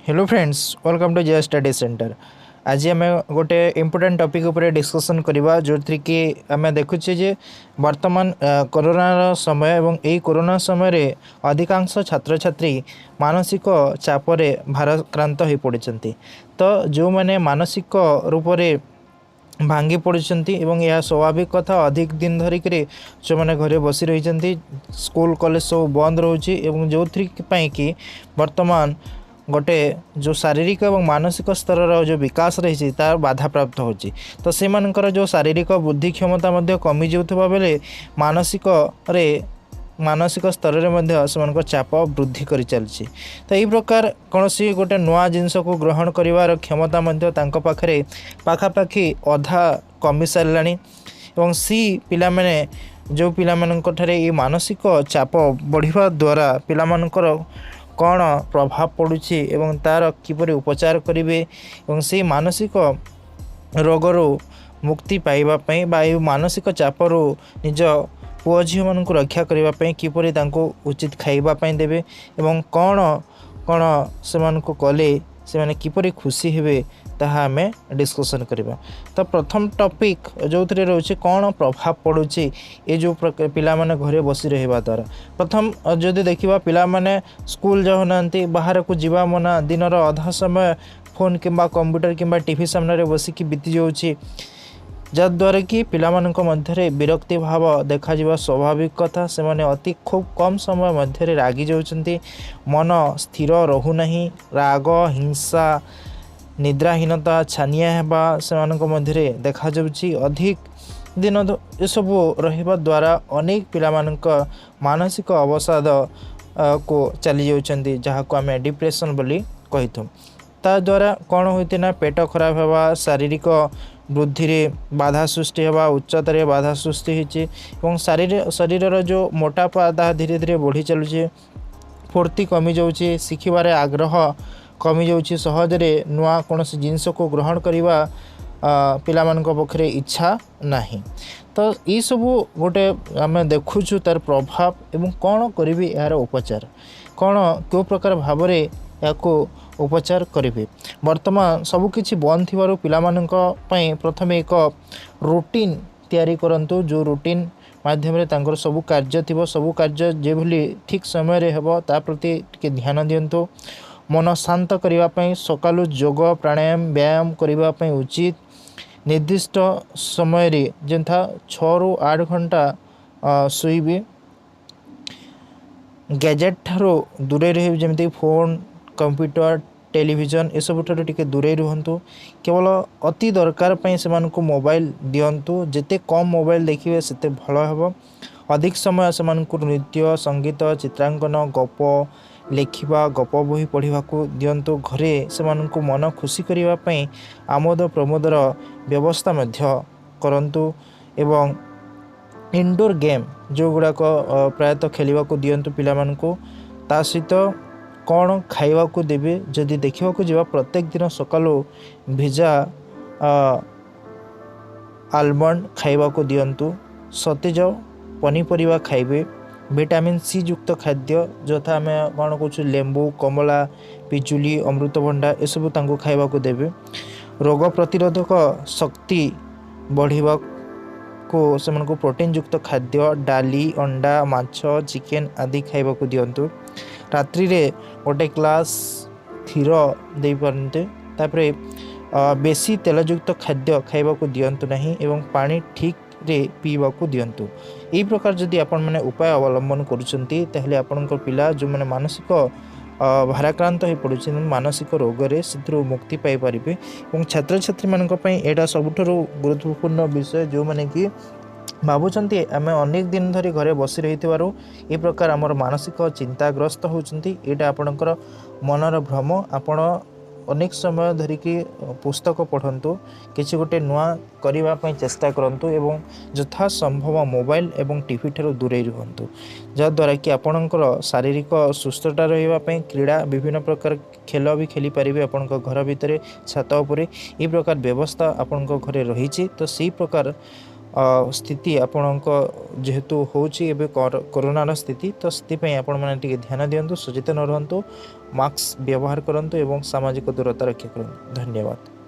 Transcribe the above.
Hello friends, welcome to J study centre. आज आम गोटे इम्पोर्टाट टॉपिक उपर डिस्कसन करवा जो थी कि आम देखुचे जे वर्तमान कोरोना समय एवं यही कोरोना समय रे अधिकांश छात्र छात्री मानसिक चापरे भाराक्रांत हो पड़ते। तो जो मैंने मानसिक रूप से भांगी पड़ुंट एवं यह स्वाभाविक कथा अधिक दिन धरिक जो मैंने घरे बसी रही स्कूल कॉलेज सब बंद रोचे जो कि वर्तमान गोटे जो शारीरिक और मानसिक स्तर जो विकास रही तार बाधा प्राप्त होची। तो से जो शारीरिक बुद्धि क्षमता कमी जाऊा बेले मानसिक स्तर में चाप वृद्धि कर चलती। तो यही प्रकार कौन सी गोटे नुआ जिनस को ग्रहण कर क्षमता पाखे पाखापाखि अधा कमी सारा सी पिला माने जो पिला ये मानसिक चाप बढ़िया द्वारा पिलामानकर कौन प्रभाव पड़ुछि एवं तार किपरि उपचार करेंगे और से मानसिक रोगरू मुक्ति पाइबापी बा मानसिक चापरू निज पुओ झी मान रक्षा करने किपरि उचित खाइबापी देवे एवं कौन कौन से कले से किपरि खुशी हेबे ताहा आम डिस्कसन करवा। तो प्रथम टॉपिक जो थे रोचे कौन प्रभाव पड़ुछि ये जो पिला माने घरे बसी रहिबा द्वारा। प्रथम जदि देखिबा पिला माने स्कूल जाऊना बाहर को जीवा मना दिनर अधा समय फोन किंबा कंप्यूटर किंबा टीवी सामने बसिकी बीती जाऊँगी जद्वारा कि पिलामानक मध्य विरक्ति भाव देखा स्वाभाविक कथा। से माने अति खूब कम समय मध्य रागी जाउछन्ति, मन स्थिर रहूना, राग हिंसा निद्राहीनता छानिया हेबा से मध्य देखा जाउछि। अधिक दिन ये सब रहिबा द्वारा अनेक पिलामानक मानसिक अवसाद को चली जाउछन्ति जहाँ को आम डिप्रेशन बोली कहीथु। ता द्वारा कौन होती ना पेट खराब होगा, शारीरिक वृद्धि रे बाधा सृष्टि होगा, उच्चतार बाधा सृष्टि होती, शरीर जो मोटापा ता धीरे धीरे बढ़ी चलुचे, फुर्ती कमी जाऊँगी, शिखबार आग्रह कमी जाऊँगी, सहजरे नुआ कौन जिनस को ग्रहण करवा पिला पक्षरे इच्छा नहीं। तो ये सब गोटे आम देखुचु तार प्रभाव एवं कौन करी यार उपचार कौन क्यों प्रकार भाव में या उपचार करेंगे। वर्तमान सबकिछि बंद थी पाई प्रथम एक रूटीन तैयारी करंतु जो रूटीन माध्यम तांकर सबु कार्य थी सबु कार्य जे भली ठीक समय रे हेबो ता प्रति टिके ध्यान दियंतु। मन शांत करने सकालू योग प्राणायाम व्यायाम करने उचित, निर्दिष्ट समय रे जेंथा 6 ରୁ 8 घंटा शुइबे, गैजेट ठारो दूरे रहे जमीती फोन कंप्यूटर टेलीविजन ये सब टे दूरे रुहतु। केवल अति दरकार से मोबाइल दिंतु, जिते कम मोबाइल देखिए सेते भल हेबो। अधिक समय से नृत्य संगीत चित्रांकन गप लेखिबा गप बही पढ़ा दिंतु। घरे से मन खुशी करने आमोद प्रमोदर व्यवस्था करंतु एवं इंडोर गेम जो गुड़ाक प्रायतः खेलने को दिंतु पिला मानकु। ता सहित कौन खाइबा को देवे जदि देखा जा प्रत्येक दिन सकालू भिजा आलमंड खाइबा को दिंतु, सतेज पनीपरिया खाइबे, विटामिन सी युक्त खाद्य जथा आम कौन कहूँ लेंबू कमला पिजुली अमृतभंडा ये सब खाइबा को देवे। रोग प्रतिरोधक शक्ति बढ़िबा को से प्रोटीन युक्त खाद्य डाली अंडा माछ चिकेन आदि खाइबा को दिंतु। रात्रि रे गोटे ग्लास क्षीर दे पारते, तापरे बेसी तेलयुक्त खाद्य खाइबा को दिंतु नहीं एवं पानी ठीक रे पीवा को दिंतु। यही प्रकार जदि आपण मैंने उपाय अवलंबन करुँचे ताहले आपणकर पिला जो मैंने मानसिक भाराक्रांत हो पड़ुचे मानसिक रोगरे से मुक्ति पाई पारिबे। और छात्र छात्री मानक पई एटा सबुठारु गुरुत्वपूर्ण विषय जो माने कि भावुंट आम अनेक दिन धरी घरे बसी रही ये प्रकार आमर मानसिक चिंताग्रस्त होती। यहाँ आपणकर मनर भ्रम, आपण अनेक समय धरिकी पुस्तक पढ़ंतु, किसी गोटे नुआ करने चेष्टा करंतु एवं यथा संभव मोबाइल एवं टीवी ठारू दूरे रुहंतु, जद्वारा कि आपणकर शारीरिक सुस्थता रही क्रीड़ा विभिन्न प्रकार खेल भी खेली पारे आपण घर भितर छात उपर ये प्रकार व्यवस्था आपण घरे रही। तो सी प्रकार स्थिति आपण जेहेतु होची एबे कोरोना स्थिति, तो से आपण मैंने ध्यान दिंतु, सचेतन रुहतु ମାସ୍କ ବ୍ୟବହାର କରନ୍ତୁ ଏବଂ ସାମାଜିକ ଦୂରତା ରକ୍ଷା କରନ୍ତୁ। ଧନ୍ୟବାଦ।